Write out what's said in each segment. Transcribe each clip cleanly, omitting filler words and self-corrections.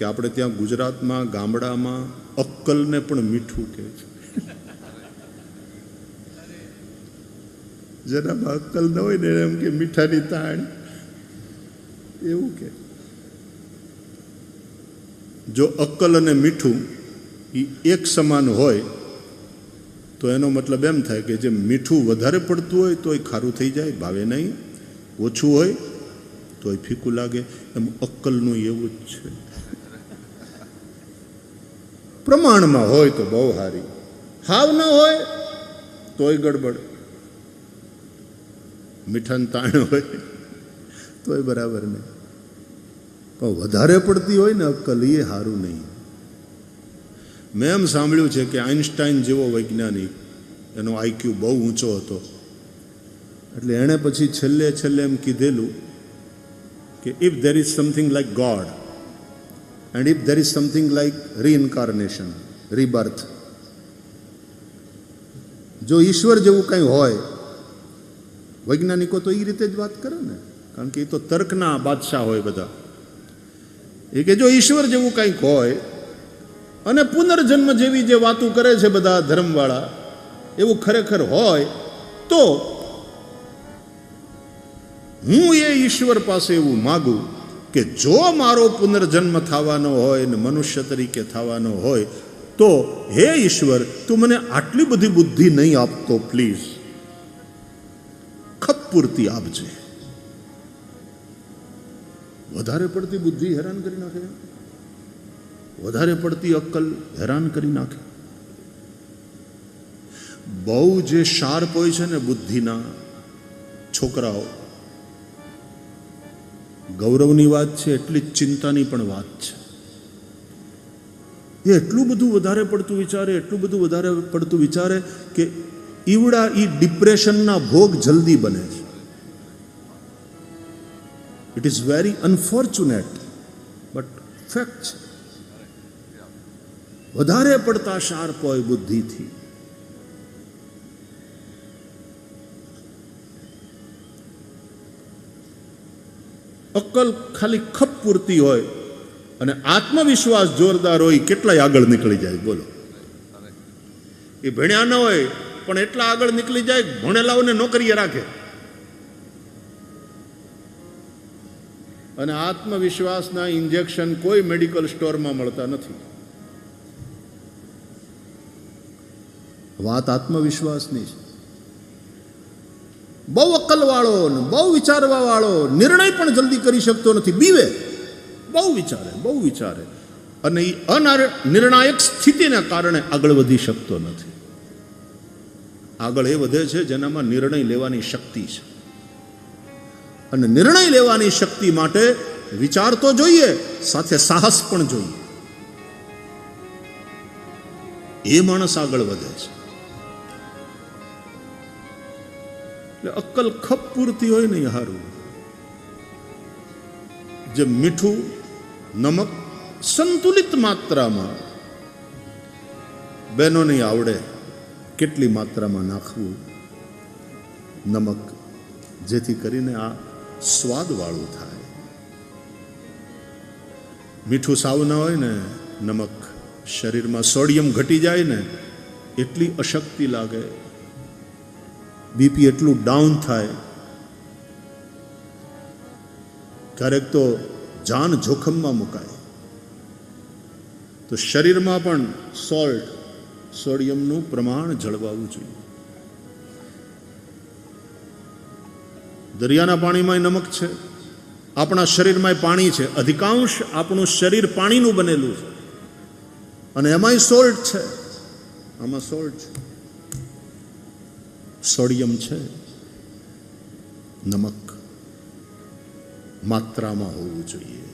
કે આપણે ત્યાં ગુજરાતમાં ગામડામાં અક્કલને પણ મીઠું કહે છે. જેનામાં અક્કલ ન હોય ને એમ કે મીઠાની તાણ એવું કે. જો અક્કલ અને મીઠું એ એક સમાન હોય તો એનો મતલબ એમ થાય કે જે મીઠું વધારે પડતું હોય તોય ખારું થઈ જાય, ભાવે નહીં. ઓછું હોય તોય ફીકું લાગે. એમ અક્કલનું એવું જ છે. પ્રમાણમાં હોય તો બહુ સારી, હાવ ન હોય તોય ગડબડ. મીઠાનું તાણ હોય તોય બરાબર નહીં, પણ વધારે પડતી હોય ને અક્કલ એ સારું નહીં. મેં એમ સાંભળ્યું છે કે આઇન્સ્ટાઈન જેવો વૈજ્ઞાનિક, એનો આઈક્યુ બહુ ઊંચો હતો, એટલે એણે પછી છેલ્લે એમ કીધેલું કે if there is something like God and if there is something like reincarnation, rebirth, જો ઈશ્વર જેવું કંઈ હોય, વૈજ્ઞાનિકો તો એ રીતે જ વાત કરે ને, કારણ કે એ તો તર્કના બાદશાહ હોય બધા. એ કે જો ઈશ્વર જેવું કંઈક હોય અને પુનર્જન્મ જેવી જે વાતો કરે છે બધા ધર્મવાળા, એવું ખરેખર હોય તો હું એ ઈશ્વર પાસે એવું માગું કે જો મારો પુનર્જન્મ થવાનો હોય ને મનુષ્ય તરીકે થવાનો હોય તો હે ઈશ્વર, તું મને આટલી બધી બુદ્ધિ નહીં આપતો, પ્લીઝ ખપ પૂરતી આપજે. વધારે પડતી બુદ્ધિ હેરાન કરી નાખે, વધારે પડતી અક્કલ હેરાન કરી નાખે. બહુ જે શાર્પ હોય છે ને બુદ્ધિના છોકરાઓ, ગૌરવની વાત છે એટલી જ ચિંતાની પણ વાત છે. એ એટલું બધું વધારે પડતું વિચારે કે ઈવડા ડિપ્રેશનના ભોગ જલ્દી બને છે. It is very unfortunate but fact છે. વધારે પડતા શાર્પ હોય બુદ્ધિથી. અક્કલ ખાલી ખપ પૂરતી હોય અને આત્મવિશ્વાસ જોરદાર હોય, કેટલાય આગળ નીકળી જાય. બોલો, એ ભણ્યા ન હોય પણ એટલા આગળ નીકળી જાય, ભણેલાઓને નોકરીએ રાખે. અને આત્મવિશ્વાસના ઇન્જેક્શન કોઈ મેડિકલ સ્ટોરમાં મળતા નથી. વાત આત્મવિશ્વાસની છે. બહુ અક્કલવાળો ને બહુ વિચારવાવાળો નિર્ણય પણ જલ્દી કરી શકતો નથી, બીવે, બહુ વિચારે અને એ અનિર્ણાયક સ્થિતિના કારણે આગળ વધી શકતો નથી. આગળ એ વધે છે જેનામાં નિર્ણય લેવાની શક્તિ છે. અને નિર્ણય લેવાની શક્તિ માટે વિચાર તો જોઈએ, સાથે સાહસ પણ જોઈએ. એ માણસ આગળ વધે છે. એટલે અક્કલ ખપ પૂરતી હોય ને હારું. જે મીઠું, નમક સંતુલિત માત્રામાં, બહેનોને આવડે કેટલી માત્રામાં નાખવું નમક, જેથી કરીને આ સ્વાદવાળું થાય. મીઠું સાવ ના હોય ને, નમક શરીરમાં સોડિયમ ઘટી જાય ને, એટલી અશક્તિ લાગે, બીપી એટલું ડાઉન થાય, ક્યારેક તો જાન જોખમમાં મુકાય. તો શરીરમાં પણ સોડિયમનું પ્રમાણ જળવાવું જોઈએ. દરિયાના પાણીમાં નમક છે, આપણા શરીરમાં પાણી છે. અધિકાંશ આપણું શરીર પાણીનું બનેલું છે અને એમાંય સોલ્ટ છે. આમાં સોલ્ટ છે, સોડિયમ છે. નમક માત્રામાં હોવું જોઈએ.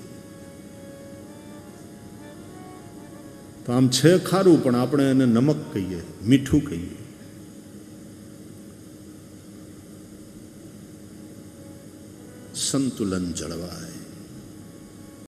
તો આમ છે ખારું, પણ આપણે એને નમક કહીએ, મીઠું કહીએ. સંતુલન જળવાય.